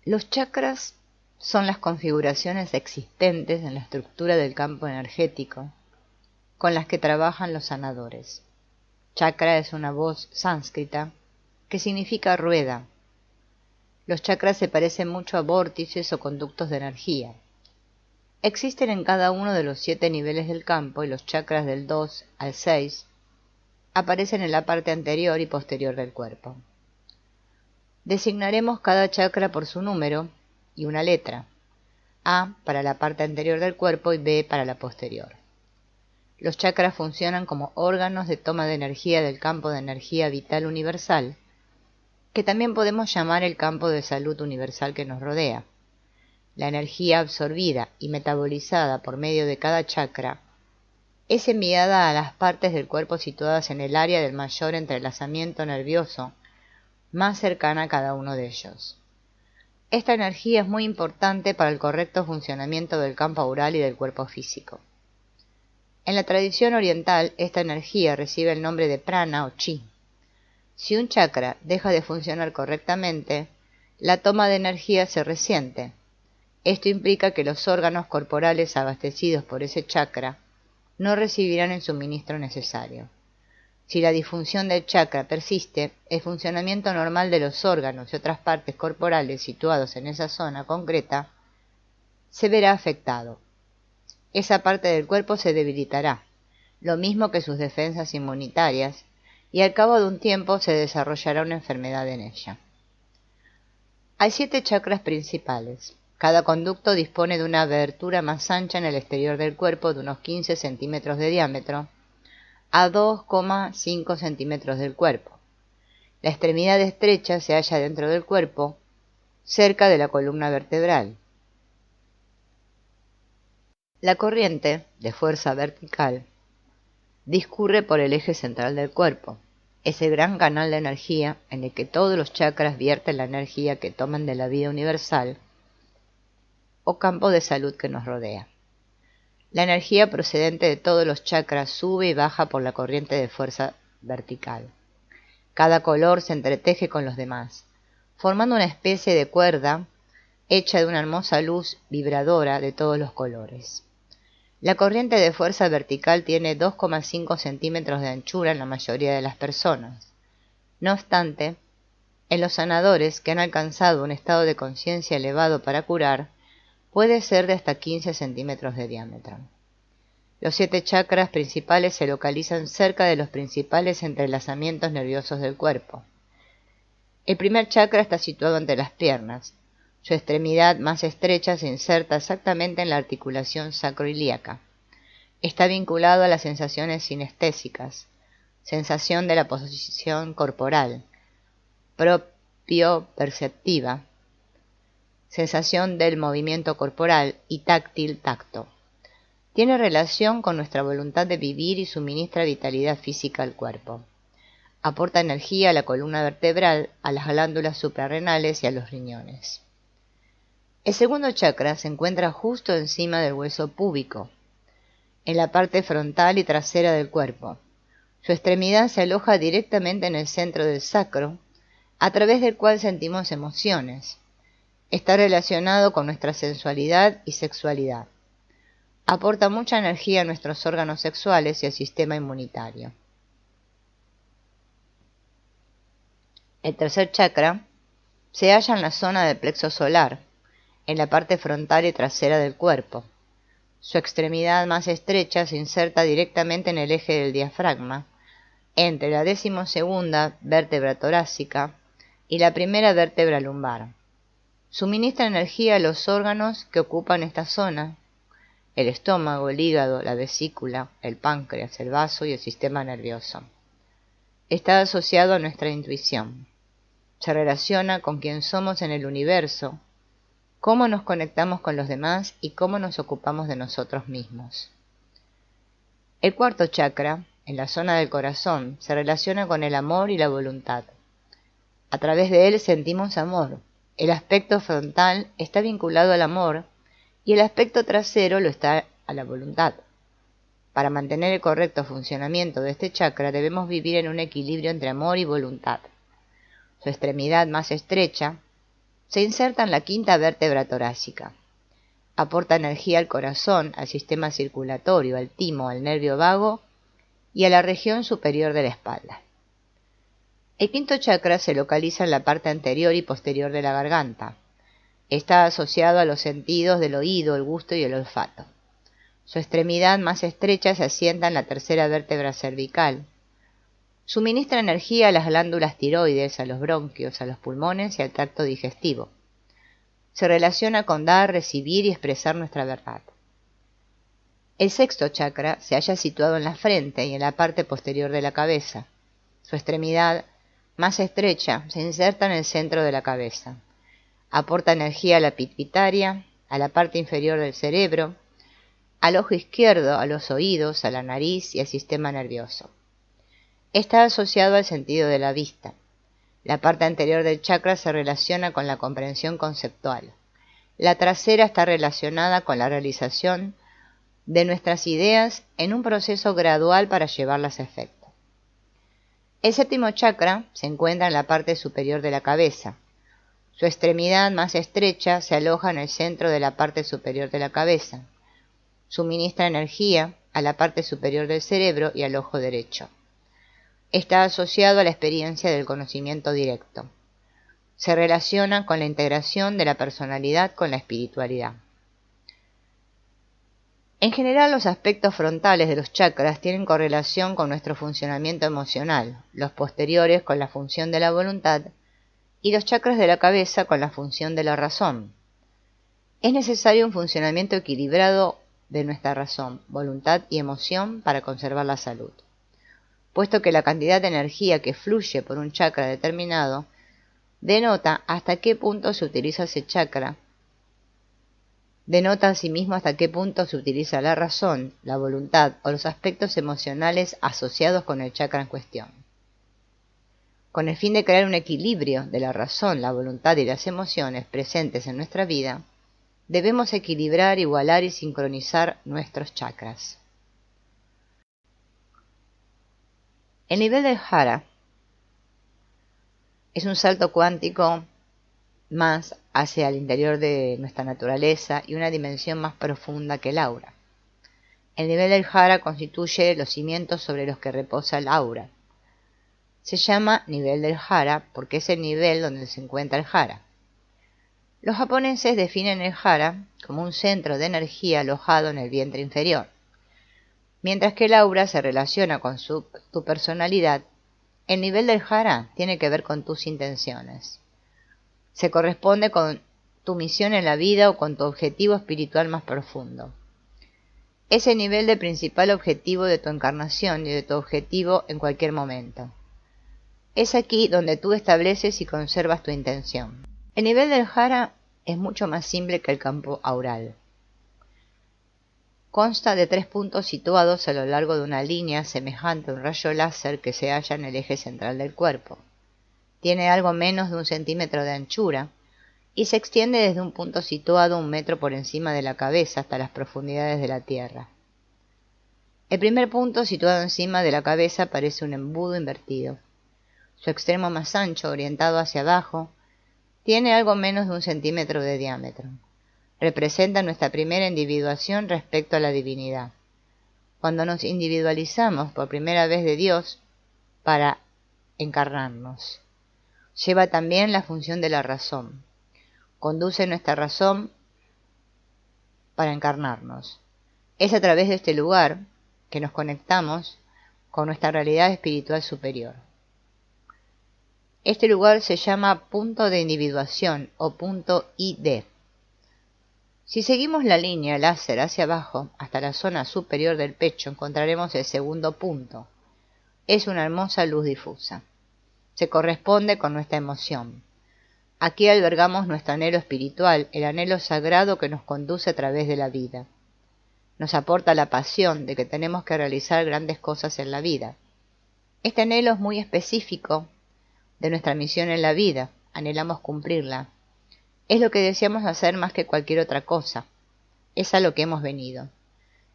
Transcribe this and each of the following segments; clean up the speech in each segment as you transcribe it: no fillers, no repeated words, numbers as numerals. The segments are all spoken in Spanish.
Los chakras son las configuraciones existentes en la estructura del campo energético con las que trabajan los sanadores. Chakra es una voz sánscrita que significa rueda. Los chakras se parecen mucho a vórtices o conductos de energía. Existen en cada uno de los 7 niveles del campo y los chakras del 2 al 6 aparecen en la parte anterior y posterior del cuerpo. Designaremos cada chakra por su número y una letra, A para la parte anterior del cuerpo y B para la posterior. Los chakras funcionan como órganos de toma de energía del campo de energía vital universal, que también podemos llamar el campo de salud universal que nos rodea. La energía absorbida y metabolizada por medio de cada chakra es enviada a las partes del cuerpo situadas en el área del mayor entrelazamiento nervioso más cercana a cada uno de ellos. Esta energía es muy importante para el correcto funcionamiento del campo aural y del cuerpo físico. En la tradición oriental, esta energía recibe el nombre de prana o chi. Si un chakra deja de funcionar correctamente, la toma de energía se resiente. Esto implica que los órganos corporales abastecidos por ese chakra no recibirán el suministro necesario. Si la disfunción del chakra persiste, el funcionamiento normal de los órganos y otras partes corporales situados en esa zona concreta se verá afectado. Esa parte del cuerpo se debilitará, lo mismo que sus defensas inmunitarias, y al cabo de un tiempo se desarrollará una enfermedad en ella. Hay 7 chakras principales. Cada conducto dispone de una abertura más ancha en el exterior del cuerpo de unos 15 centímetros de diámetro a 2,5 centímetros del cuerpo. La extremidad estrecha se halla dentro del cuerpo, cerca de la columna vertebral. La corriente de fuerza vertical discurre por el eje central del cuerpo, ese gran canal de energía en el que todos los chakras vierten la energía que toman de la vida universal o campo de salud que nos rodea. La energía procedente de todos los chakras sube y baja por la corriente de fuerza vertical. Cada color se entreteje con los demás, formando una especie de cuerda hecha de una hermosa luz vibradora de todos los colores. La corriente de fuerza vertical tiene 2,5 centímetros de anchura en la mayoría de las personas. No obstante, en los sanadores que han alcanzado un estado de conciencia elevado para curar, puede ser de hasta 15 centímetros de diámetro. Los 7 chakras principales se localizan cerca de los principales entrelazamientos nerviosos del cuerpo. El primer chakra está situado entre las piernas. Su extremidad más estrecha se inserta exactamente en la articulación sacroilíaca. Está vinculado a las sensaciones sinestésicas, sensación de la posición corporal, propioperceptiva, sensación del movimiento corporal y táctil tacto. Tiene relación con nuestra voluntad de vivir y suministra vitalidad física al cuerpo. Aporta energía a la columna vertebral, a las glándulas suprarrenales y a los riñones. El segundo chakra se encuentra justo encima del hueso púbico, en la parte frontal y trasera del cuerpo. Su extremidad se aloja directamente en el centro del sacro, a través del cual sentimos emociones. Está relacionado con nuestra sensualidad y sexualidad. Aporta mucha energía a nuestros órganos sexuales y al sistema inmunitario. El tercer chakra se halla en la zona del plexo solar, en la parte frontal y trasera del cuerpo. Su extremidad más estrecha se inserta directamente en el eje del diafragma, entre la 12ª vértebra torácica y la primera vértebra lumbar. Suministra energía a los órganos que ocupan esta zona: el estómago, el hígado, la vesícula, el páncreas, el vaso y el sistema nervioso. Está asociado a nuestra intuición. Se relaciona con quién somos en el universo, cómo nos conectamos con los demás y cómo nos ocupamos de nosotros mismos. El cuarto chakra, en la zona del corazón, se relaciona con el amor y la voluntad. A través de él sentimos amor. El aspecto frontal está vinculado al amor y el aspecto trasero lo está a la voluntad. Para mantener el correcto funcionamiento de este chakra debemos vivir en un equilibrio entre amor y voluntad. Su extremidad más estrecha Se inserta en la quinta vértebra torácica. Aporta energía al corazón, al sistema circulatorio, al timo, al nervio vago y a la región superior de la espalda. El quinto chakra se localiza en la parte anterior y posterior de la garganta. Está asociado a los sentidos del oído, el gusto y el olfato. Su extremidad más estrecha se asienta en la tercera vértebra cervical. Suministra energía a las glándulas tiroides, a los bronquios, a los pulmones y al tracto digestivo. Se relaciona con dar, recibir y expresar nuestra verdad. El sexto chakra se halla situado en la frente y en la parte posterior de la cabeza. Su extremidad más estrecha se inserta en el centro de la cabeza. Aporta energía a la pituitaria, a la parte inferior del cerebro, al ojo izquierdo, a los oídos, a la nariz y al sistema nervioso. Está asociado al sentido de la vista. La parte anterior del chakra se relaciona con la comprensión conceptual. La trasera está relacionada con la realización de nuestras ideas en un proceso gradual para llevarlas a efecto. El séptimo chakra se encuentra en la parte superior de la cabeza. Su extremidad más estrecha se aloja en el centro de la parte superior de la cabeza. Suministra energía a la parte superior del cerebro y al ojo derecho. Está asociado a la experiencia del conocimiento directo. Se relaciona con la integración de la personalidad con la espiritualidad. En general, los aspectos frontales de los chakras tienen correlación con nuestro funcionamiento emocional, los posteriores con la función de la voluntad y los chakras de la cabeza con la función de la razón. Es necesario un funcionamiento equilibrado de nuestra razón, voluntad y emoción para conservar la salud, puesto que la cantidad de energía que fluye por un chakra determinado denota hasta qué punto se utiliza ese chakra, denota asimismo hasta qué punto se utiliza la razón, la voluntad o los aspectos emocionales asociados con el chakra en cuestión. Con el fin de crear un equilibrio de la razón, la voluntad y las emociones presentes en nuestra vida, debemos equilibrar, igualar y sincronizar nuestros chakras. El nivel del jara es un salto cuántico más hacia el interior de nuestra naturaleza y una dimensión más profunda que el aura. El nivel del jara constituye los cimientos sobre los que reposa el aura. Se llama nivel del jara porque es el nivel donde se encuentra el jara. Los japoneses definen el jara como un centro de energía alojado en el vientre inferior. Mientras que el aura se relaciona con tu personalidad, el nivel del jara tiene que ver con tus intenciones. Se corresponde con tu misión en la vida o con tu objetivo espiritual más profundo. Es el nivel de principal objetivo de tu encarnación y de tu objetivo en cualquier momento. Es aquí donde tú estableces y conservas tu intención. El nivel del jara es mucho más simple que el campo aural. Consta de 3 puntos situados a lo largo de una línea semejante a un rayo láser que se halla en el eje central del cuerpo. Tiene algo menos de 1 centímetro de anchura y se extiende desde un punto situado 1 metro por encima de la cabeza hasta las profundidades de la tierra. El primer punto, situado encima de la cabeza, parece un embudo invertido. Su extremo más ancho, orientado hacia abajo, tiene algo menos de 1 centímetro de diámetro. Representa nuestra primera individuación respecto a la divinidad. Cuando nos individualizamos por primera vez de Dios para encarnarnos. Lleva también la función de la razón. Conduce nuestra razón para encarnarnos. Es a través de este lugar que nos conectamos con nuestra realidad espiritual superior. Este lugar se llama punto de individuación o punto ID. Si seguimos la línea láser hacia abajo hasta la zona superior del pecho, encontraremos el segundo punto. Es una hermosa luz difusa. Se corresponde con nuestra emoción. Aquí albergamos nuestro anhelo espiritual, el anhelo sagrado que nos conduce a través de la vida. Nos aporta la pasión de que tenemos que realizar grandes cosas en la vida. Este anhelo es muy específico de nuestra misión en la vida, anhelamos cumplirla. Es lo que deseamos hacer más que cualquier otra cosa. Es a lo que hemos venido.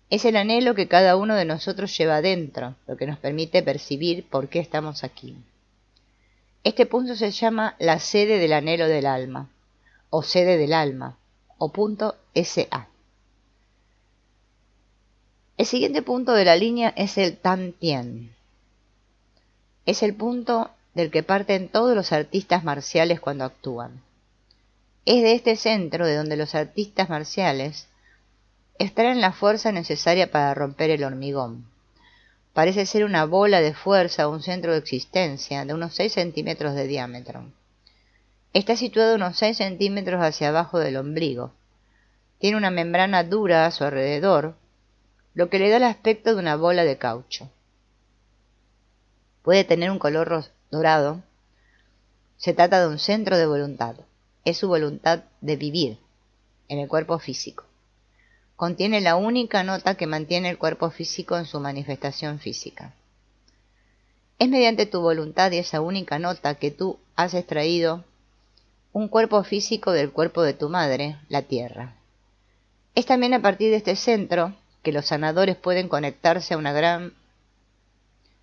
Es el anhelo que cada uno de nosotros lleva dentro, lo que nos permite percibir por qué estamos aquí. Este punto se llama la sede del anhelo del alma. o sede del alma, o punto SA. El siguiente punto de la línea es el Tan Tien. Es el punto del que parten todos los artistas marciales cuando actúan. Es de este centro de donde los artistas marciales extraen la fuerza necesaria para romper el hormigón. Parece ser una bola de fuerza o un centro de existencia de unos 6 centímetros de diámetro. Está situado unos 6 centímetros hacia abajo del ombligo. Tiene una membrana dura a su alrededor, lo que le da el aspecto de una bola de caucho. Puede tener un color dorado. Se trata de un centro de voluntad. Es su voluntad de vivir en el cuerpo físico. Contiene la única nota que mantiene el cuerpo físico en su manifestación física. Es mediante tu voluntad y esa única nota que tú has extraído un cuerpo físico del cuerpo de tu madre, la tierra. Es también a partir de este centro que los sanadores pueden conectarse a una gran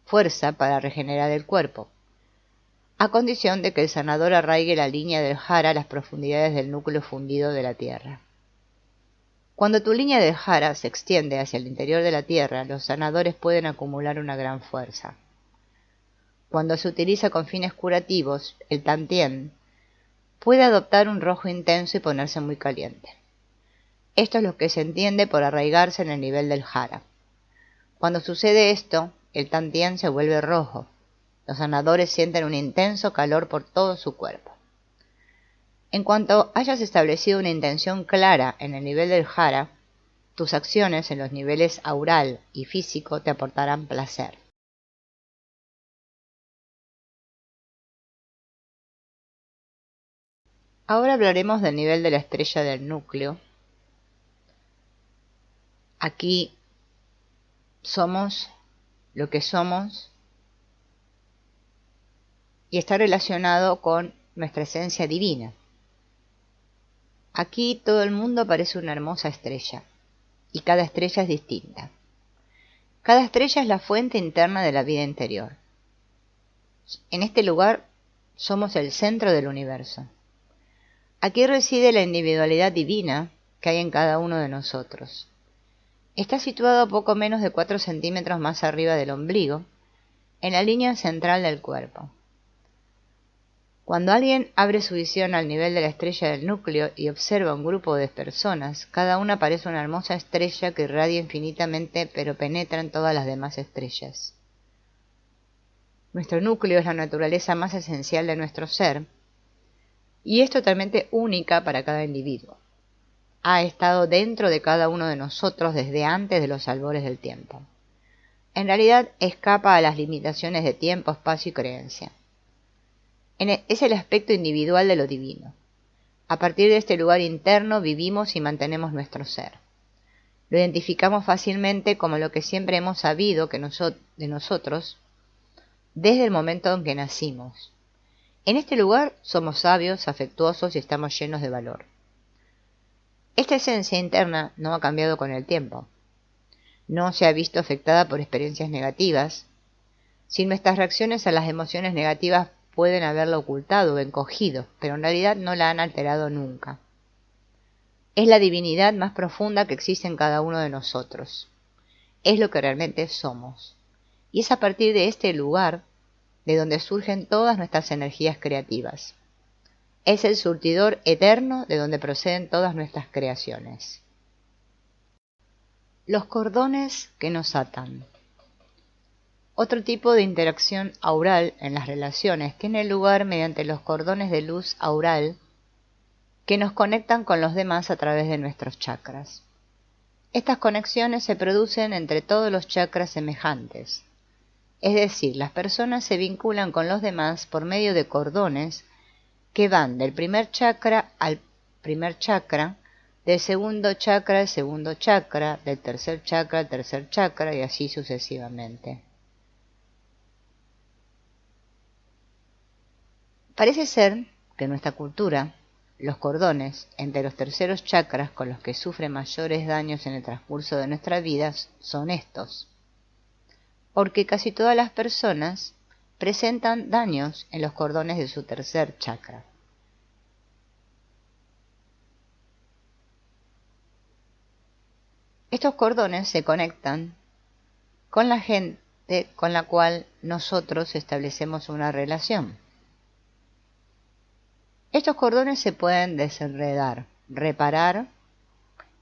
fuerza para regenerar el cuerpo, a condición de que el sanador arraigue la línea del jara a las profundidades del núcleo fundido de la tierra. Cuando tu línea del jara se extiende hacia el interior de la tierra, los sanadores pueden acumular una gran fuerza. Cuando se utiliza con fines curativos, el Tan Tien puede adoptar un rojo intenso y ponerse muy caliente. Esto es lo que se entiende por arraigarse en el nivel del jara. Cuando sucede esto, el Tan Tien se vuelve rojo. Los sanadores sienten un intenso calor por todo su cuerpo. En cuanto hayas establecido una intención clara en el nivel del jara, tus acciones en los niveles aural y físico te aportarán placer. Ahora hablaremos del nivel de la estrella del núcleo. Aquí somos lo que somos y está relacionado con nuestra esencia divina. Aquí todo el mundo parece una hermosa estrella y cada estrella es distinta. Cada estrella es la fuente interna de la vida interior. En este lugar somos el centro del universo. Aquí reside la individualidad divina que hay en cada uno de nosotros. Está situado a poco menos de 4 centímetros más arriba del ombligo, en la línea central del cuerpo. Cuando alguien abre su visión al nivel de la estrella del núcleo y observa un grupo de personas, cada una parece una hermosa estrella que irradia infinitamente pero penetra en todas las demás estrellas. Nuestro núcleo es la naturaleza más esencial de nuestro ser y es totalmente única para cada individuo. Ha estado dentro de cada uno de nosotros desde antes de los albores del tiempo. En realidad escapa a las limitaciones de tiempo, espacio y creencia. Es el aspecto individual de lo divino. A partir de este lugar interno vivimos y mantenemos nuestro ser. Lo identificamos fácilmente como lo que siempre hemos sabido de nosotros desde el momento en que nacimos. En este lugar somos sabios, afectuosos y estamos llenos de valor. Esta esencia interna no ha cambiado con el tiempo. No se ha visto afectada por experiencias negativas. Si nuestras reacciones a las emociones negativas pueden haberla ocultado o encogido, pero en realidad no la han alterado nunca. Es la divinidad más profunda que existe en cada uno de nosotros. Es lo que realmente somos. Y es a partir de este lugar de donde surgen todas nuestras energías creativas. Es el surtidor eterno de donde proceden todas nuestras creaciones. Los cordones que nos atan. Otro tipo de interacción aural en las relaciones tiene lugar mediante los cordones de luz aural que nos conectan con los demás a través de nuestros chakras. Estas conexiones se producen entre todos los chakras semejantes. Es decir, las personas se vinculan con los demás por medio de cordones que van del primer chakra al primer chakra, del segundo chakra al segundo chakra, del tercer chakra al tercer chakra y así sucesivamente. Parece ser que en nuestra cultura, los cordones entre los terceros chakras con los que sufren mayores daños en el transcurso de nuestras vidas son estos, porque casi todas las personas presentan daños en los cordones de su tercer chakra. Estos cordones se conectan con la gente con la cual nosotros establecemos una relación. Estos cordones se pueden desenredar, reparar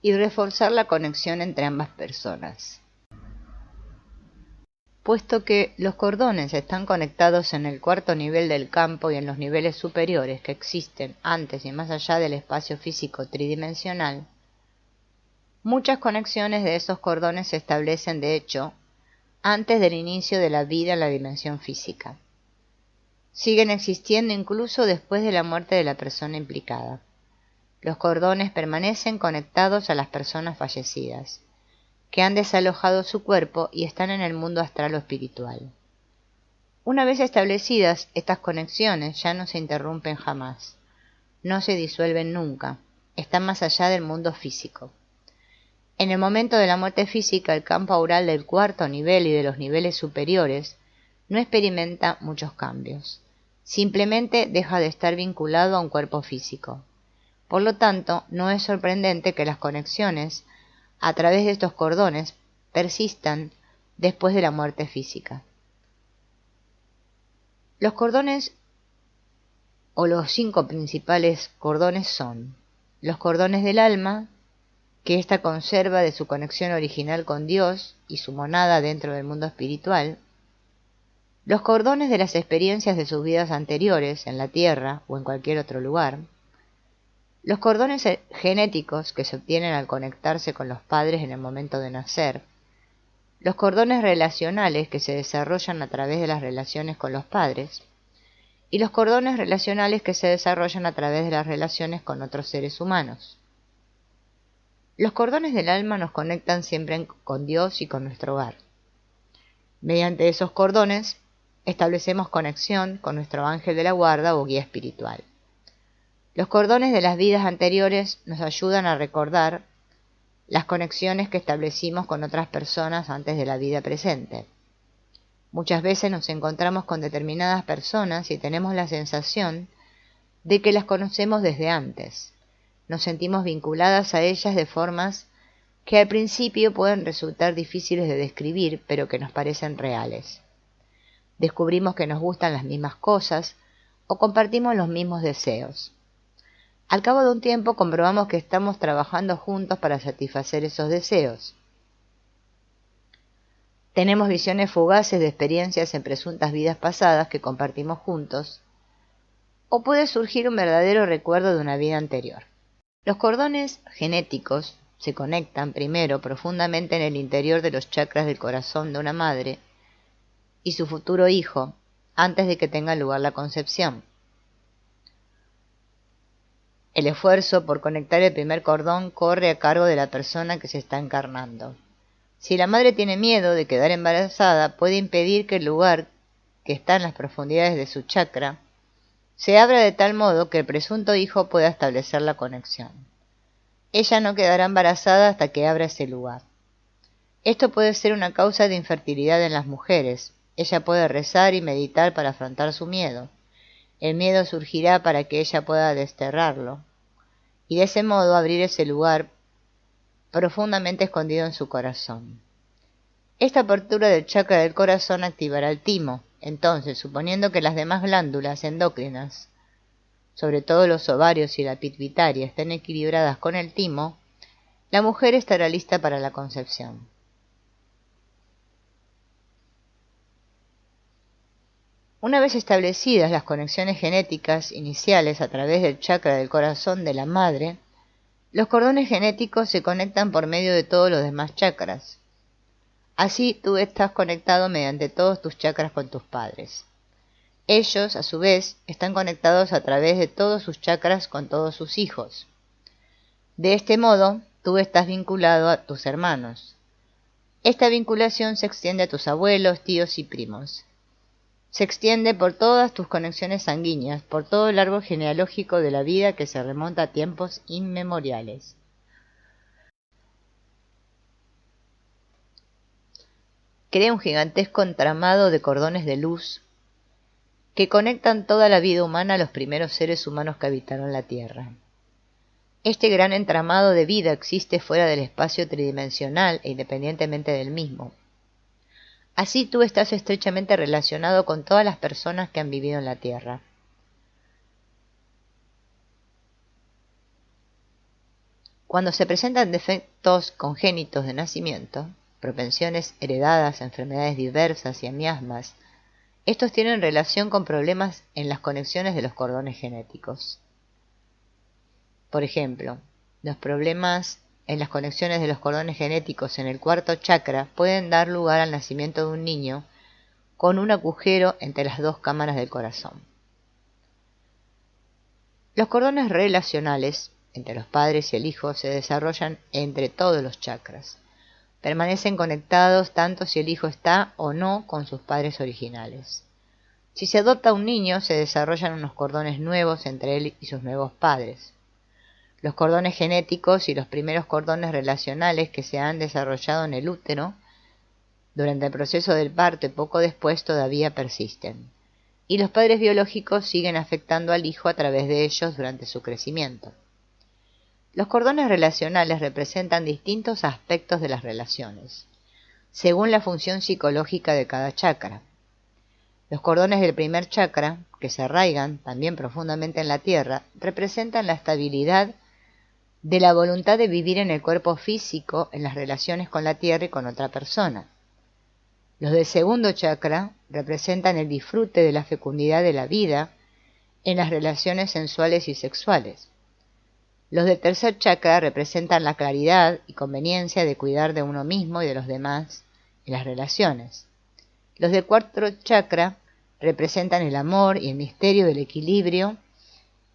y reforzar la conexión entre ambas personas. Puesto que los cordones están conectados en el cuarto nivel del campo y en los niveles superiores que existen antes y más allá del espacio físico tridimensional, muchas conexiones de esos cordones se establecen de hecho antes del inicio de la vida en la dimensión física. Siguen existiendo incluso después de la muerte de la persona implicada. Los cordones permanecen conectados a las personas fallecidas, que han desalojado su cuerpo y están en el mundo astral o espiritual. Una vez establecidas, estas conexiones ya no se interrumpen jamás, no se disuelven nunca, están más allá del mundo físico. En el momento de la muerte física, el campo aural del cuarto nivel y de los niveles superiores no experimenta muchos cambios. Simplemente deja de estar vinculado a un cuerpo físico. Por lo tanto, no es sorprendente que las conexiones a través de estos cordones persistan después de la muerte física. Los cordones o los 5 principales cordones son los cordones del alma, que ésta conserva de su conexión original con Dios y su monada dentro del mundo espiritual, los cordones de las experiencias de sus vidas anteriores en la Tierra o en cualquier otro lugar, los cordones genéticos que se obtienen al conectarse con los padres en el momento de nacer, los cordones relacionales que se desarrollan a través de las relaciones con los padres, y los cordones relacionales que se desarrollan a través de las relaciones con otros seres humanos. Los cordones del alma nos conectan siempre con Dios y con nuestro hogar. Mediante esos cordones establecemos conexión con nuestro ángel de la guarda o guía espiritual. Los cordones de las vidas anteriores nos ayudan a recordar las conexiones que establecimos con otras personas antes de la vida presente. Muchas veces nos encontramos con determinadas personas y tenemos la sensación de que las conocemos desde antes. Nos sentimos vinculadas a ellas de formas que al principio pueden resultar difíciles de describir, pero que nos parecen reales. Descubrimos que nos gustan las mismas cosas o compartimos los mismos deseos. Al cabo de un tiempo comprobamos que estamos trabajando juntos para satisfacer esos deseos. Tenemos visiones fugaces de experiencias en presuntas vidas pasadas que compartimos juntos, o puede surgir un verdadero recuerdo de una vida anterior. Los cordones genéticos se conectan primero profundamente en el interior de los chakras del corazón de una madre y su futuro hijo, antes de que tenga lugar la concepción. El esfuerzo por conectar el primer cordón corre a cargo de la persona que se está encarnando. Si la madre tiene miedo de quedar embarazada, puede impedir que el lugar, que está en las profundidades de su chakra, se abra de tal modo que el presunto hijo pueda establecer la conexión. Ella no quedará embarazada hasta que abra ese lugar. Esto puede ser una causa de infertilidad en las mujeres. Ella puede rezar y meditar para afrontar su miedo. El miedo surgirá para que ella pueda desterrarlo, y de ese modo abrir ese lugar profundamente escondido en su corazón. Esta apertura del chakra del corazón activará el timo. Entonces, suponiendo que las demás glándulas endocrinas, sobre todo los ovarios y la pituitaria, estén equilibradas con el timo, la mujer estará lista para la concepción. Una vez establecidas las conexiones genéticas iniciales a través del chakra del corazón de la madre, los cordones genéticos se conectan por medio de todos los demás chakras. Así tú estás conectado mediante todos tus chakras con tus padres. Ellos, a su vez, están conectados a través de todos sus chakras con todos sus hijos. De este modo, tú estás vinculado a tus hermanos. Esta vinculación se extiende a tus abuelos, tíos y primos. Se extiende por todas tus conexiones sanguíneas, por todo el árbol genealógico de la vida que se remonta a tiempos inmemoriales. Crea un gigantesco entramado de cordones de luz que conectan toda la vida humana a los primeros seres humanos que habitaron la Tierra. Este gran entramado de vida existe fuera del espacio tridimensional e independientemente del mismo. Así tú estás estrechamente relacionado con todas las personas que han vivido en la Tierra. Cuando se presentan defectos congénitos de nacimiento, propensiones heredadas, enfermedades diversas y miasmas, estos tienen relación con problemas en las conexiones de los cordones genéticos. Por ejemplo, los problemas en las conexiones de los cordones genéticos en el cuarto chakra pueden dar lugar al nacimiento de un niño con un agujero entre las dos cámaras del corazón. Los cordones relacionales entre los padres y el hijo se desarrollan entre todos los chakras. Permanecen conectados tanto si el hijo está o no con sus padres originales. Si se adopta un niño, se desarrollan unos cordones nuevos entre él y sus nuevos padres. Los cordones genéticos y los primeros cordones relacionales que se han desarrollado en el útero durante el proceso del parto y poco después todavía persisten. Y los padres biológicos siguen afectando al hijo a través de ellos durante su crecimiento. Los cordones relacionales representan distintos aspectos de las relaciones, según la función psicológica de cada chakra. Los cordones del primer chakra, que se arraigan también profundamente en la tierra, representan la estabilidad de la voluntad de vivir en el cuerpo físico en las relaciones con la tierra y con otra persona. Los del segundo chakra representan el disfrute de la fecundidad de la vida en las relaciones sensuales y sexuales. Los del tercer chakra representan la claridad y conveniencia de cuidar de uno mismo y de los demás en las relaciones. Los del cuarto chakra representan el amor y el misterio del equilibrio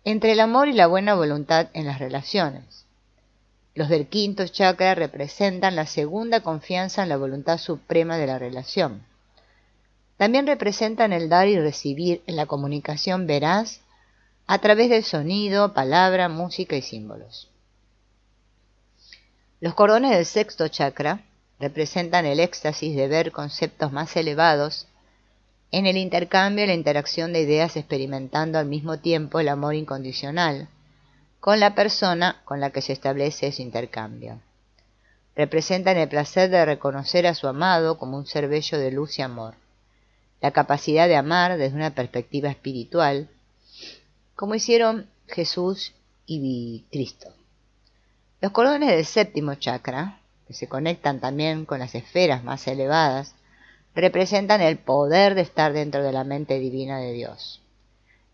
entre el amor y la buena voluntad en las relaciones. Los del quinto chakra representan la segunda confianza en la voluntad suprema de la relación. También representan el dar y recibir en la comunicación veraz a través del sonido, palabra, música y símbolos. Los cordones del sexto chakra representan el éxtasis de ver conceptos más elevados en el intercambio y la interacción de ideas, experimentando al mismo tiempo el amor incondicional con la persona con la que se establece ese intercambio. Representan el placer de reconocer a su amado como un ser bello de luz y amor, la capacidad de amar desde una perspectiva espiritual, como hicieron Jesús y Cristo. Los cordones del séptimo chakra, que se conectan también con las esferas más elevadas, representan el poder de estar dentro de la mente divina de Dios,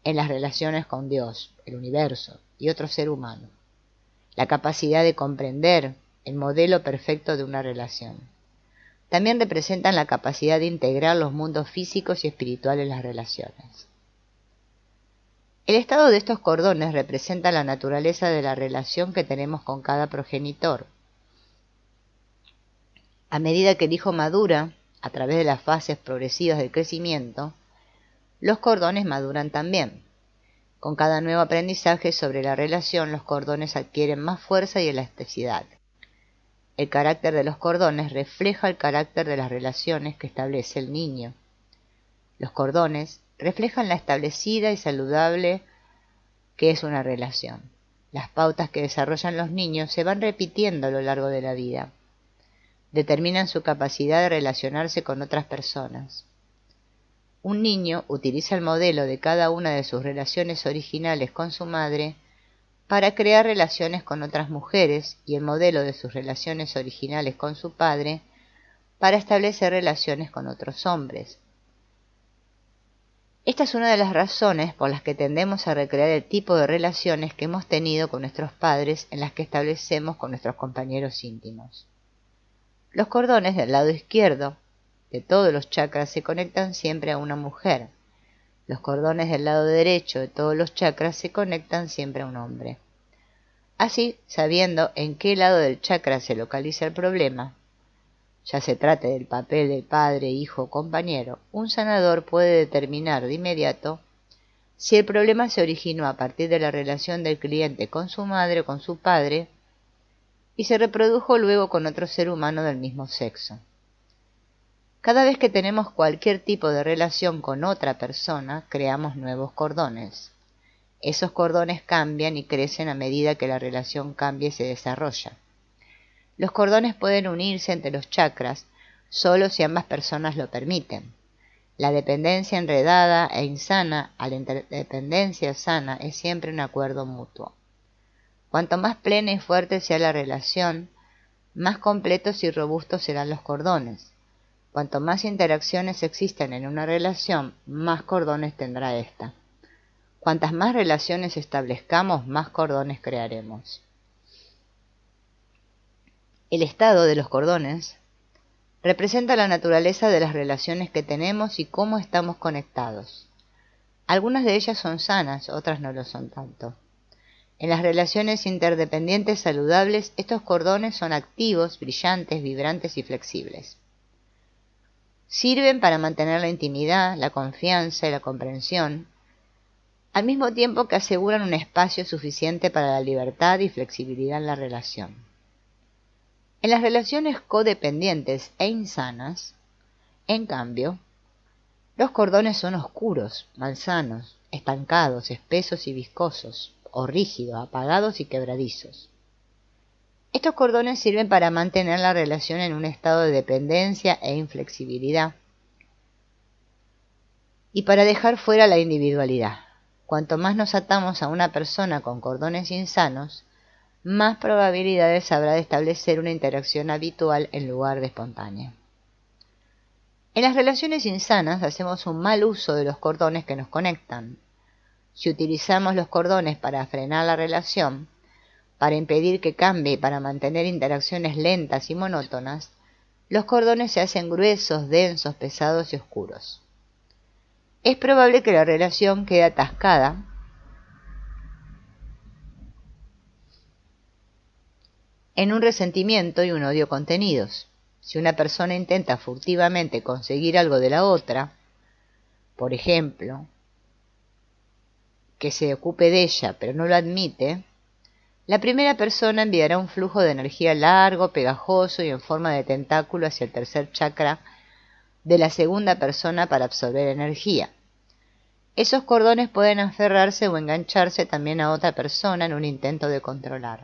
en las relaciones con Dios, el universo y otro ser humano, la capacidad de comprender el modelo perfecto de una relación. También representan la capacidad de integrar los mundos físicos y espirituales en las relaciones. El estado de estos cordones representa la naturaleza de la relación que tenemos con cada progenitor. A medida que el hijo madura, a través de las fases progresivas del crecimiento, los cordones maduran también. Con cada nuevo aprendizaje sobre la relación, los cordones adquieren más fuerza y elasticidad. El carácter de los cordones refleja el carácter de las relaciones que establece el niño. Los cordones reflejan la establecida y saludable que es una relación. Las pautas que desarrollan los niños se van repitiendo a lo largo de la vida. Determinan su capacidad de relacionarse con otras personas. Un niño utiliza el modelo de cada una de sus relaciones originales con su madre para crear relaciones con otras mujeres y el modelo de sus relaciones originales con su padre para establecer relaciones con otros hombres. Esta es una de las razones por las que tendemos a recrear el tipo de relaciones que hemos tenido con nuestros padres en las que establecemos con nuestros compañeros íntimos. Los cordones del lado izquierdo de todos los chakras se conectan siempre a una mujer. Los cordones del lado derecho de todos los chakras se conectan siempre a un hombre. Así, sabiendo en qué lado del chakra se localiza el problema, ya se trate del papel de padre, hijo o compañero, un sanador puede determinar de inmediato si el problema se originó a partir de la relación del cliente con su madre o con su padre y se reprodujo luego con otro ser humano del mismo sexo. Cada vez que tenemos cualquier tipo de relación con otra persona, creamos nuevos cordones. Esos cordones cambian y crecen a medida que la relación cambia y se desarrolla. Los cordones pueden unirse entre los chakras solo si ambas personas lo permiten. La dependencia enredada e insana a la interdependencia sana es siempre un acuerdo mutuo. Cuanto más plena y fuerte sea la relación, más completos y robustos serán los cordones. Cuanto más interacciones existan en una relación, más cordones tendrá ésta. Cuantas más relaciones establezcamos, más cordones crearemos. El estado de los cordones representa la naturaleza de las relaciones que tenemos y cómo estamos conectados. Algunas de ellas son sanas, otras no lo son tanto. En las relaciones interdependientes saludables, estos cordones son activos, brillantes, vibrantes y flexibles. Sirven para mantener la intimidad, la confianza y la comprensión, al mismo tiempo que aseguran un espacio suficiente para la libertad y flexibilidad en la relación. En las relaciones codependientes e insanas, en cambio, los cordones son oscuros, malsanos, estancados, espesos y viscosos, o rígidos, apagados y quebradizos. Estos cordones sirven para mantener la relación en un estado de dependencia e inflexibilidad y para dejar fuera la individualidad. Cuanto más nos atamos a una persona con cordones insanos, más probabilidades habrá de establecer una interacción habitual en lugar de espontánea. En las relaciones insanas hacemos un mal uso de los cordones que nos conectan. Si utilizamos los cordones para frenar la relación, para impedir que cambie y para mantener interacciones lentas y monótonas, los cordones se hacen gruesos, densos, pesados y oscuros. Es probable que la relación quede atascada en un resentimiento y un odio contenidos. Si una persona intenta furtivamente conseguir algo de la otra, por ejemplo, que se ocupe de ella pero no lo admite, la primera persona enviará un flujo de energía largo, pegajoso y en forma de tentáculo hacia el tercer chakra de la segunda persona para absorber energía. Esos cordones pueden aferrarse o engancharse también a otra persona en un intento de controlar.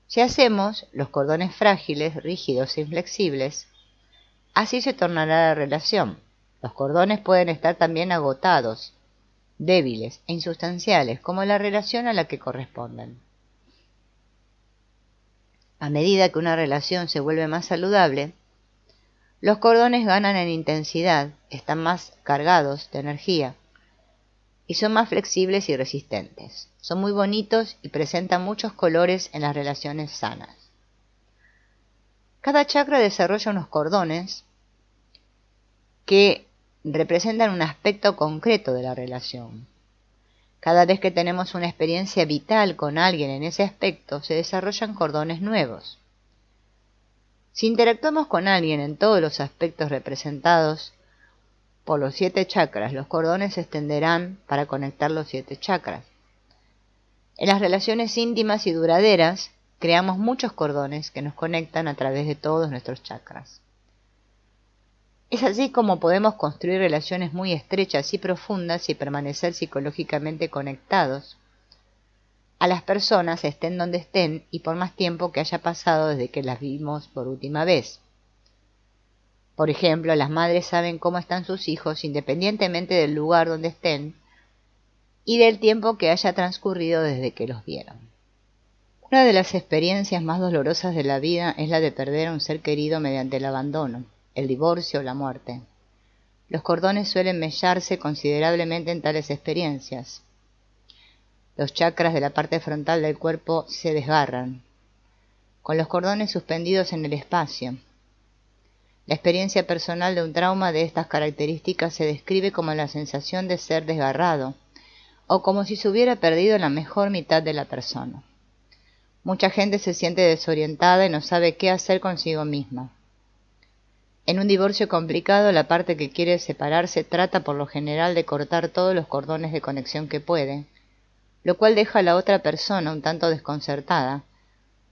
Si hacemos los cordones frágiles, rígidos e inflexibles, así se tornará la relación. Los cordones pueden estar también agotados, débiles e insustanciales, como la relación a la que corresponden. A medida que una relación se vuelve más saludable, los cordones ganan en intensidad, están más cargados de energía y son más flexibles y resistentes. Son muy bonitos y presentan muchos colores en las relaciones sanas. Cada chakra desarrolla unos cordones que representan un aspecto concreto de la relación. Cada vez que tenemos una experiencia vital con alguien en ese aspecto, se desarrollan cordones nuevos. Si interactuamos con alguien en todos los aspectos representados por los 7 chakras, los cordones se extenderán para conectar los 7 chakras. En las relaciones íntimas y duraderas, creamos muchos cordones que nos conectan a través de todos nuestros chakras. Es así como podemos construir relaciones muy estrechas y profundas y permanecer psicológicamente conectados a las personas, estén donde estén y por más tiempo que haya pasado desde que las vimos por última vez. Por ejemplo, las madres saben cómo están sus hijos independientemente del lugar donde estén y del tiempo que haya transcurrido desde que los vieron. Una de las experiencias más dolorosas de la vida es la de perder a un ser querido mediante el abandono, el divorcio o la muerte. Los cordones suelen mellarse considerablemente en tales experiencias. Los chakras de la parte frontal del cuerpo se desgarran, con los cordones suspendidos en el espacio. La experiencia personal de un trauma de estas características se describe como la sensación de ser desgarrado, o como si se hubiera perdido la mejor mitad de la persona. Mucha gente se siente desorientada y no sabe qué hacer consigo misma. En un divorcio complicado, la parte que quiere separarse trata por lo general de cortar todos los cordones de conexión que puede, lo cual deja a la otra persona un tanto desconcertada,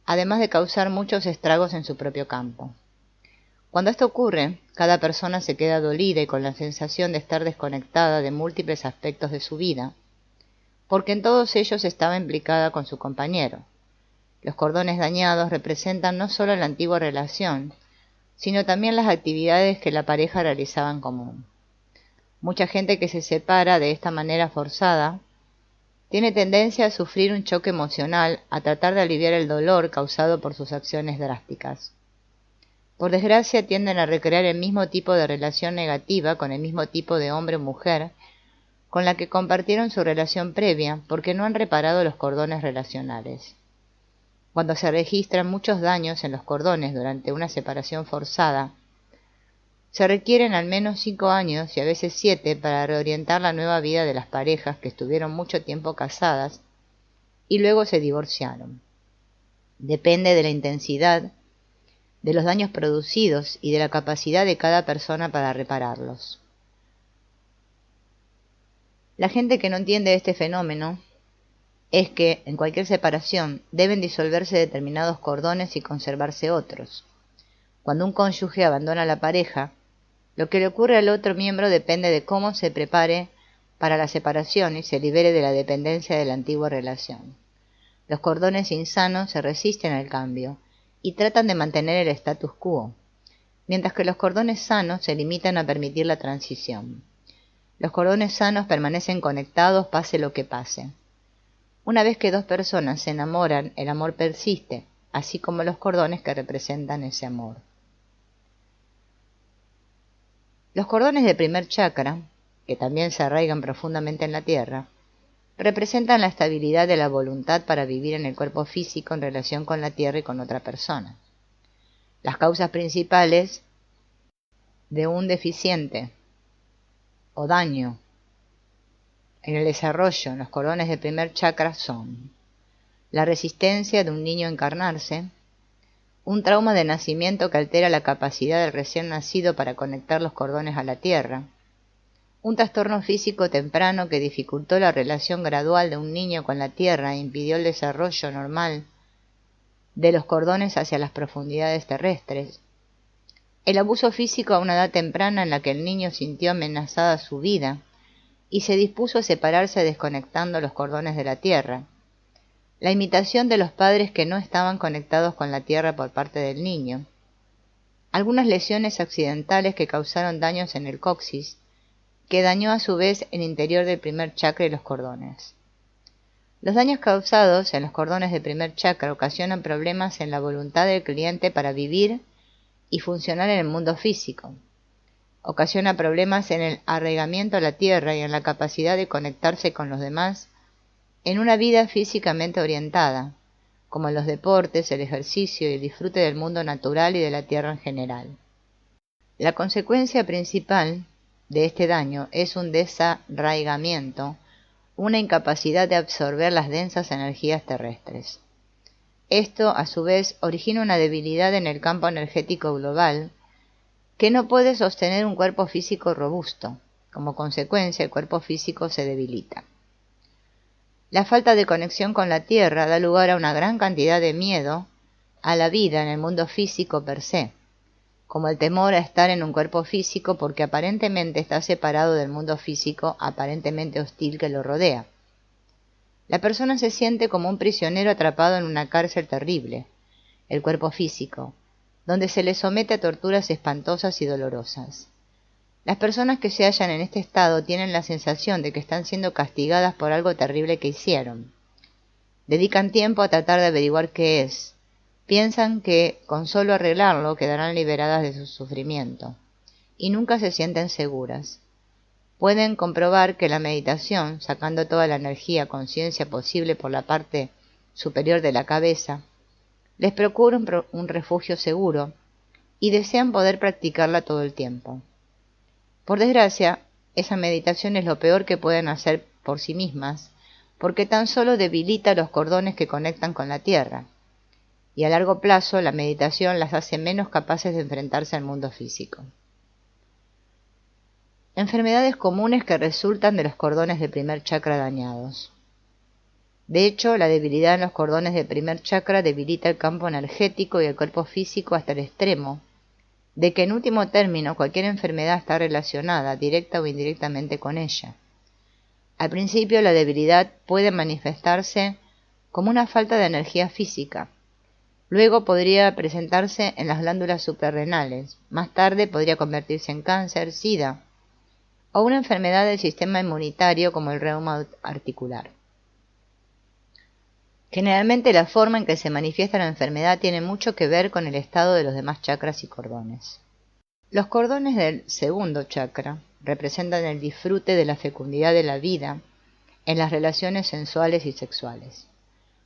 además de causar muchos estragos en su propio campo. Cuando esto ocurre, cada persona se queda dolida y con la sensación de estar desconectada de múltiples aspectos de su vida. porque en todos ellos estaba implicada con su compañero. Los cordones dañados representan no solo la antigua relación, sino también las actividades que la pareja realizaba en común. Mucha gente que se separa de esta manera forzada tiene tendencia a sufrir un choque emocional, a tratar de aliviar el dolor causado por sus acciones drásticas. Por desgracia, tienden a recrear el mismo tipo de relación negativa con el mismo tipo de hombre o mujer con la que compartieron su relación previa, porque no han reparado los cordones relacionales. Cuando se registran muchos daños en los cordones durante una separación forzada, se requieren al menos 5 años y a veces 7 para reorientar la nueva vida de las parejas que estuvieron mucho tiempo casadas y luego se divorciaron. Depende de la intensidad de los daños producidos y de la capacidad de cada persona para repararlos. La gente que no entiende este fenómeno es que, en cualquier separación, deben disolverse determinados cordones y conservarse otros. Cuando un cónyuge abandona a la pareja, lo que le ocurre al otro miembro depende de cómo se prepare para la separación y se libere de la dependencia de la antigua relación. Los cordones insanos se resisten al cambio y tratan de mantener el status quo, mientras que los cordones sanos se limitan a permitir la transición. Los cordones sanos permanecen conectados pase lo que pase. Una vez que dos personas se enamoran, el amor persiste, así como los cordones que representan ese amor. Los cordones de primer chakra, que también se arraigan profundamente en la tierra, representan la estabilidad de la voluntad para vivir en el cuerpo físico en relación con la tierra y con otra persona. Las causas principales de un deficiente o daño en el desarrollo en los cordones de primer chakra son la resistencia de un niño a encarnarse, un trauma de nacimiento que altera la capacidad del recién nacido para conectar los cordones a la tierra, un trastorno físico temprano que dificultó la relación gradual de un niño con la tierra e impidió el desarrollo normal de los cordones hacia las profundidades terrestres, el abuso físico a una edad temprana en la que el niño sintió amenazada su vida y se dispuso a separarse desconectando los cordones de la tierra, la imitación de los padres que no estaban conectados con la tierra por parte del niño, algunas lesiones accidentales que causaron daños en el coxis, que dañó a su vez el interior del primer chakra y los cordones. Los daños causados en los cordones del primer chakra ocasionan problemas en la voluntad del cliente para vivir y funcionar en el mundo físico. Ocasiona problemas en el arraigamiento a la tierra y en la capacidad de conectarse con los demás en una vida físicamente orientada, como en los deportes, el ejercicio y el disfrute del mundo natural y de la tierra en general. La consecuencia principal de este daño es un desarraigamiento, una incapacidad de absorber las densas energías terrestres. Esto, a su vez, origina una debilidad en el campo energético global que no puede sostener un cuerpo físico robusto. Como consecuencia, el cuerpo físico se debilita. La falta de conexión con la tierra da lugar a una gran cantidad de miedo a la vida en el mundo físico per se, como el temor a estar en un cuerpo físico porque aparentemente está separado del mundo físico aparentemente hostil que lo rodea. La persona se siente como un prisionero atrapado en una cárcel terrible, el cuerpo físico, donde se le somete a torturas espantosas y dolorosas. Las personas que se hallan en este estado tienen la sensación de que están siendo castigadas por algo terrible que hicieron. Dedican tiempo a tratar de averiguar qué es. Piensan que, con solo arreglarlo, quedarán liberadas de su sufrimiento. Y nunca se sienten seguras. Pueden comprobar que la meditación, sacando toda la energía, conciencia posible por la parte superior de la cabeza, les procura un refugio seguro y desean poder practicarla todo el tiempo. Por desgracia, esa meditación es lo peor que pueden hacer por sí mismas, porque tan solo debilita los cordones que conectan con la tierra, y a largo plazo la meditación las hace menos capaces de enfrentarse al mundo físico. Enfermedades comunes que resultan de los cordones de primer chakra dañados. De hecho, la debilidad en los cordones de primer chakra debilita el campo energético y el cuerpo físico hasta el extremo de que en último término cualquier enfermedad está relacionada, directa o indirectamente, con ella. Al principio la debilidad puede manifestarse como una falta de energía física. Luego podría presentarse en las glándulas suprarrenales. Más tarde podría convertirse en cáncer, sida o una enfermedad del sistema inmunitario como el reuma articular. Generalmente la forma en que se manifiesta la enfermedad tiene mucho que ver con el estado de los demás chakras y cordones. Los cordones del segundo chakra representan el disfrute de la fecundidad de la vida en las relaciones sensuales y sexuales.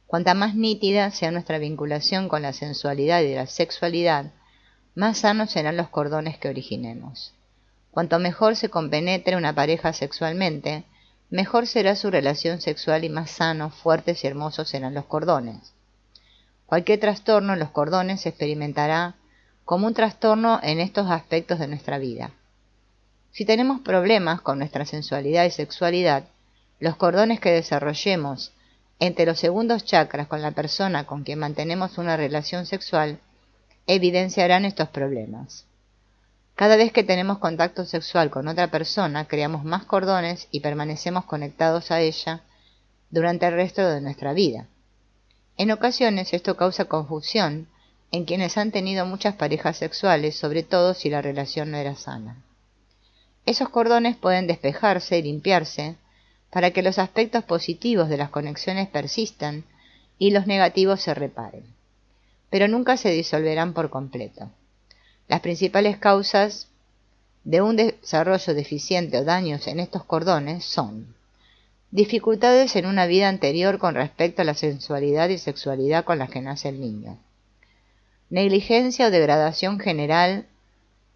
Cuanta más nítida sea nuestra vinculación con la sensualidad y la sexualidad, más sanos serán los cordones que originemos. Cuanto mejor se compenetre una pareja sexualmente, mejor será su relación sexual y más sanos, fuertes y hermosos serán los cordones. Cualquier trastorno en los cordones se experimentará como un trastorno en estos aspectos de nuestra vida. Si tenemos problemas con nuestra sensualidad y sexualidad, los cordones que desarrollemos entre los segundos chakras con la persona con quien mantenemos una relación sexual evidenciarán estos problemas. Cada vez que tenemos contacto sexual con otra persona, creamos más cordones y permanecemos conectados a ella durante el resto de nuestra vida. En ocasiones esto causa confusión en quienes han tenido muchas parejas sexuales, sobre todo si la relación no era sana. Esos cordones pueden despejarse y limpiarse para que los aspectos positivos de las conexiones persistan y los negativos se reparen, pero nunca se disolverán por completo. Las principales causas de un desarrollo deficiente o daños en estos cordones son dificultades en una vida anterior con respecto a la sensualidad y sexualidad con las que nace el niño, negligencia o degradación general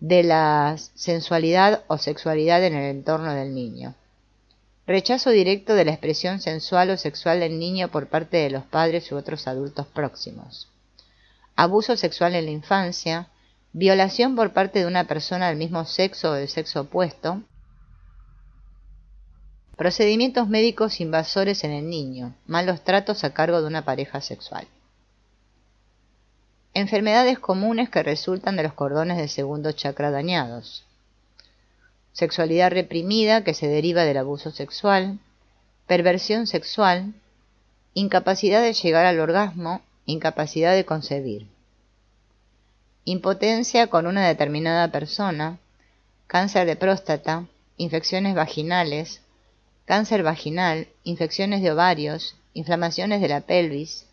de la sensualidad o sexualidad en el entorno del niño, rechazo directo de la expresión sensual o sexual del niño por parte de los padres u otros adultos próximos, abuso sexual en la infancia, violación por parte de una persona del mismo sexo o del sexo opuesto, procedimientos médicos invasores en el niño, malos tratos a cargo de una pareja sexual. Enfermedades comunes que resultan de los cordones del segundo chakra dañados. Sexualidad reprimida que se deriva del abuso sexual, perversión sexual, incapacidad de llegar al orgasmo, incapacidad de concebir. Impotencia con una determinada persona, cáncer de próstata, infecciones vaginales, cáncer vaginal, infecciones de ovarios, inflamaciones de la pelvis,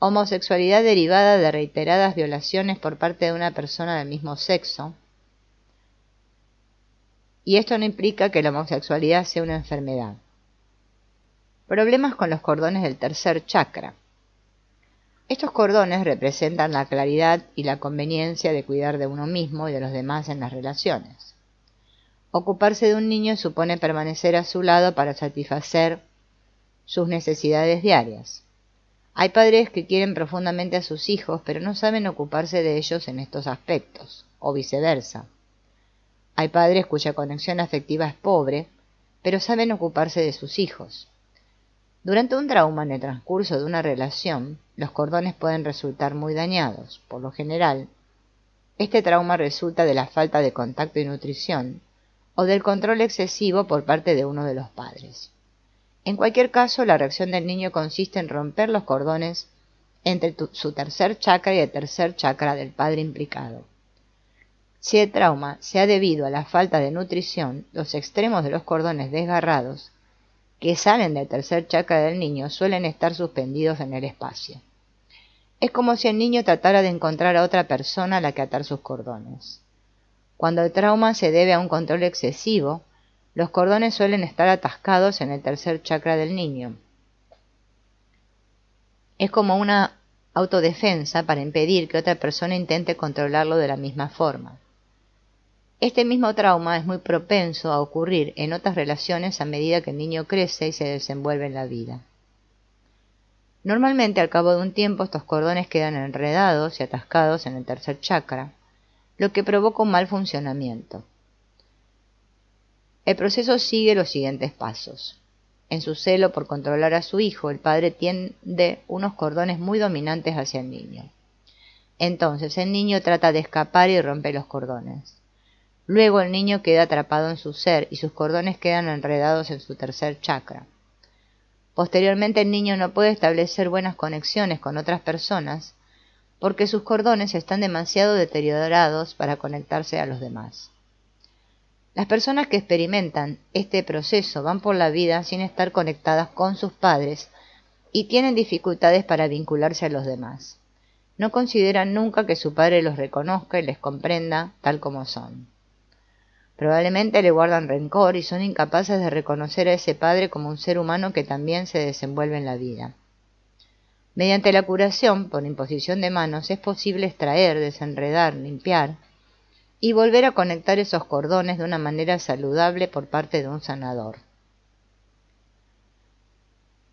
homosexualidad derivada de reiteradas violaciones por parte de una persona del mismo sexo. Y esto no implica que la homosexualidad sea una enfermedad. Problemas con los cordones del tercer chakra. Estos cordones representan la claridad y la conveniencia de cuidar de uno mismo y de los demás en las relaciones. Ocuparse de un niño supone permanecer a su lado para satisfacer sus necesidades diarias. Hay padres que quieren profundamente a sus hijos, pero no saben ocuparse de ellos en estos aspectos, o viceversa. Hay padres cuya conexión afectiva es pobre, pero saben ocuparse de sus hijos. Durante un trauma en el transcurso de una relación, los cordones pueden resultar muy dañados. Por lo general, este trauma resulta de la falta de contacto y nutrición, o del control excesivo por parte de uno de los padres. En cualquier caso, la reacción del niño consiste en romper los cordones entre su tercer chakra y el tercer chakra del padre implicado. Si el trauma se ha debido a la falta de nutrición, los extremos de los cordones desgarrados que salen del tercer chakra del niño suelen estar suspendidos en el espacio. Es como si el niño tratara de encontrar a otra persona a la que atar sus cordones. Cuando el trauma se debe a un control excesivo, los cordones suelen estar atascados en el tercer chakra del niño. Es como una autodefensa para impedir que otra persona intente controlarlo de la misma forma. Este mismo trauma es muy propenso a ocurrir en otras relaciones a medida que el niño crece y se desenvuelve en la vida. Normalmente, al cabo de un tiempo, estos cordones quedan enredados y atascados en el tercer chakra, lo que provoca un mal funcionamiento. El proceso sigue los siguientes pasos. En su celo por controlar a su hijo, el padre tiende unos cordones muy dominantes hacia el niño. Entonces el niño trata de escapar y rompe los cordones. Luego el niño queda atrapado en su ser y sus cordones quedan enredados en su tercer chakra. Posteriormente el niño no puede establecer buenas conexiones con otras personas porque sus cordones están demasiado deteriorados para conectarse a los demás. Las personas que experimentan este proceso van por la vida sin estar conectadas con sus padres y tienen dificultades para vincularse a los demás. No consideran nunca que su padre los reconozca y les comprenda tal como son. Probablemente le guardan rencor y son incapaces de reconocer a ese padre como un ser humano que también se desenvuelve en la vida. Mediante la curación por imposición de manos es posible extraer, desenredar, limpiar y volver a conectar esos cordones de una manera saludable por parte de un sanador.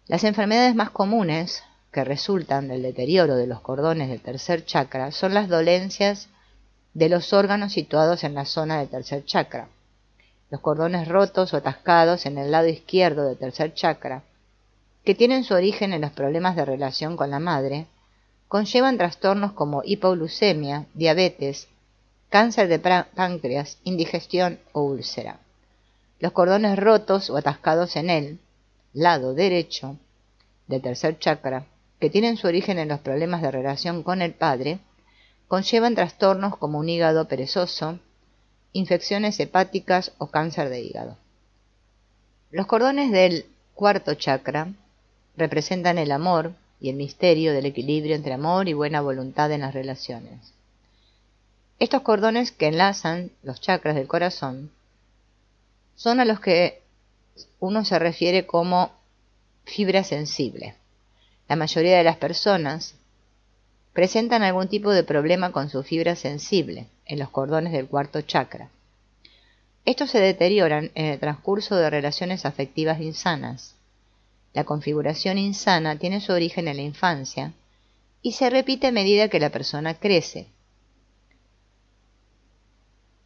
Las enfermedades más comunes que resultan del deterioro de los cordones del tercer chakra son las dolencias de los órganos situados en la zona del tercer chakra. Los cordones rotos o atascados en el lado izquierdo del tercer chakra, que tienen su origen en los problemas de relación con la madre, conllevan trastornos como hipoglucemia, diabetes, cáncer de páncreas, indigestión o úlcera. Los cordones rotos o atascados en el lado derecho del tercer chakra, que tienen su origen en los problemas de relación con el padre, conllevan trastornos como un hígado perezoso, infecciones hepáticas o cáncer de hígado. Los cordones del cuarto chakra representan el amor y el misterio del equilibrio entre amor y buena voluntad en las relaciones. Estos cordones que enlazan los chakras del corazón son a los que uno se refiere como fibra sensible. La mayoría de las personas presentan algún tipo de problema con su fibra sensible en los cordones del cuarto chakra. Estos se deterioran en el transcurso de relaciones afectivas insanas. La configuración insana tiene su origen en la infancia y se repite a medida que la persona crece.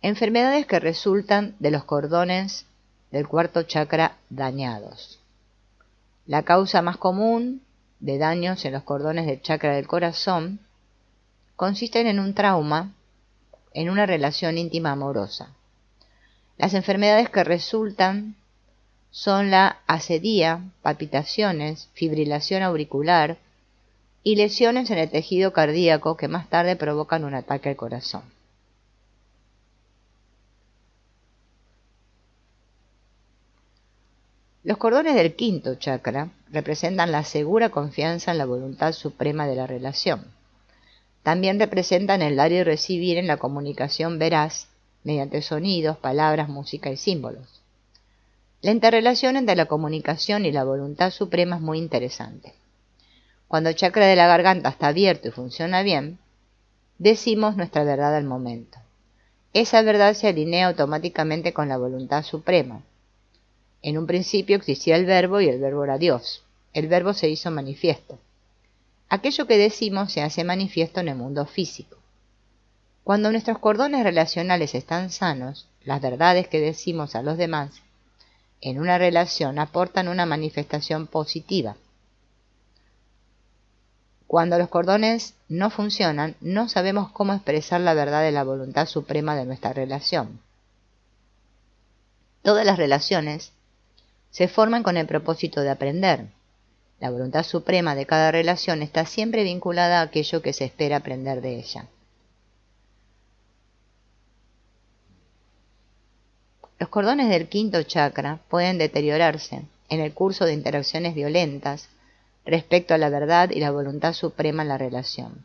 Enfermedades que resultan de los cordones del cuarto chakra dañados. La causa más común de daños en los cordones del chakra del corazón consisten en un trauma en una relación íntima amorosa. Las enfermedades que resultan son la acidía, palpitaciones, fibrilación auricular y lesiones en el tejido cardíaco que más tarde provocan un ataque al corazón. Los cordones del quinto chakra representan la segura confianza en la voluntad suprema de la relación. También representan el dar y recibir en la comunicación veraz mediante sonidos, palabras, música y símbolos. La interrelación entre la comunicación y la voluntad suprema es muy interesante. Cuando el chakra de la garganta está abierto y funciona bien, decimos nuestra verdad al momento. Esa verdad se alinea automáticamente con la voluntad suprema. En un principio existía el verbo y el verbo era Dios. El verbo se hizo manifiesto. Aquello que decimos se hace manifiesto en el mundo físico. Cuando nuestros cordones relacionales están sanos, las verdades que decimos a los demás en una relación aportan una manifestación positiva. Cuando los cordones no funcionan, no sabemos cómo expresar la verdad de la voluntad suprema de nuestra relación. Todas las relaciones se forman con el propósito de aprender. La voluntad suprema de cada relación está siempre vinculada a aquello que se espera aprender de ella. Los cordones del quinto chakra pueden deteriorarse en el curso de interacciones violentas respecto a la verdad y la voluntad suprema en la relación.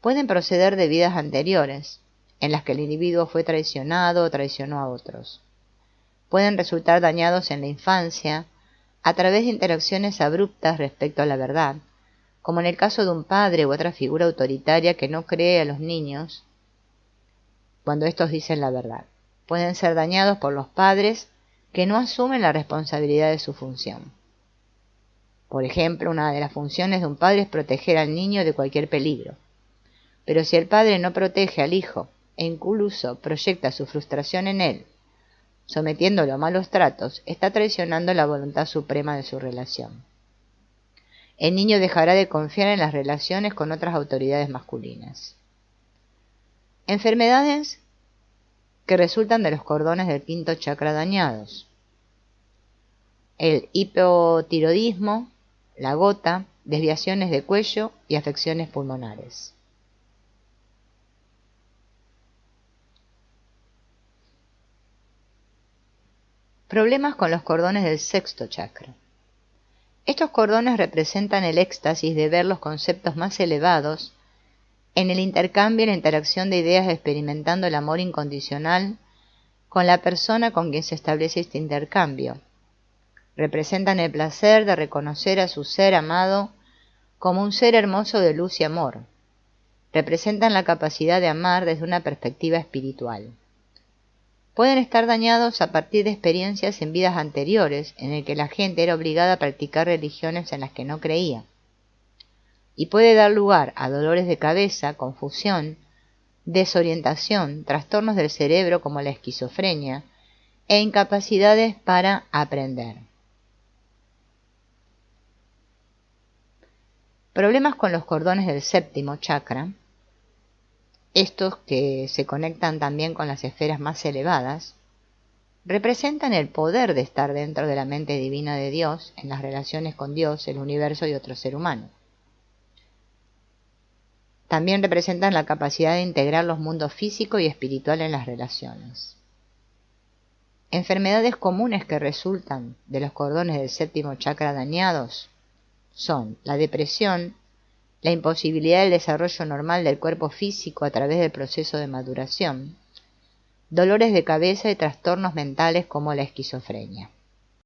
Pueden proceder de vidas anteriores, en las que el individuo fue traicionado o traicionó a otros. Pueden resultar dañados en la infancia a través de interacciones abruptas respecto a la verdad, como en el caso de un padre u otra figura autoritaria que no cree a los niños cuando estos dicen la verdad. Pueden ser dañados por los padres que no asumen la responsabilidad de su función. Por ejemplo, una de las funciones de un padre es proteger al niño de cualquier peligro. Pero si el padre no protege al hijo e incluso proyecta su frustración en él, sometiéndolo a malos tratos, está traicionando la voluntad suprema de su relación. El niño dejará de confiar en las relaciones con otras autoridades masculinas. Enfermedades que resultan de los cordones del quinto chakra dañados: el hipotiroidismo, la gota, desviaciones de cuello y afecciones pulmonares. Problemas con los cordones del sexto chakra. Estos cordones representan el éxtasis de ver los conceptos más elevados en el intercambio y la interacción de ideas, experimentando el amor incondicional con la persona con quien se establece este intercambio. Representan el placer de reconocer a su ser amado como un ser hermoso de luz y amor. Representan la capacidad de amar desde una perspectiva espiritual. Pueden estar dañados a partir de experiencias en vidas anteriores en el que la gente era obligada a practicar religiones en las que no creía. Y puede dar lugar a dolores de cabeza, confusión, desorientación, trastornos del cerebro como la esquizofrenia e incapacidades para aprender. Problemas con los cordones del séptimo chakra. Estos, que se conectan también con las esferas más elevadas, representan el poder de estar dentro de la mente divina de Dios en las relaciones con Dios, el universo y otro ser humano. También representan la capacidad de integrar los mundos físico y espiritual en las relaciones. Enfermedades comunes que resultan de los cordones del séptimo chakra dañados son la depresión, la imposibilidad del desarrollo normal del cuerpo físico a través del proceso de maduración, dolores de cabeza y trastornos mentales como la esquizofrenia.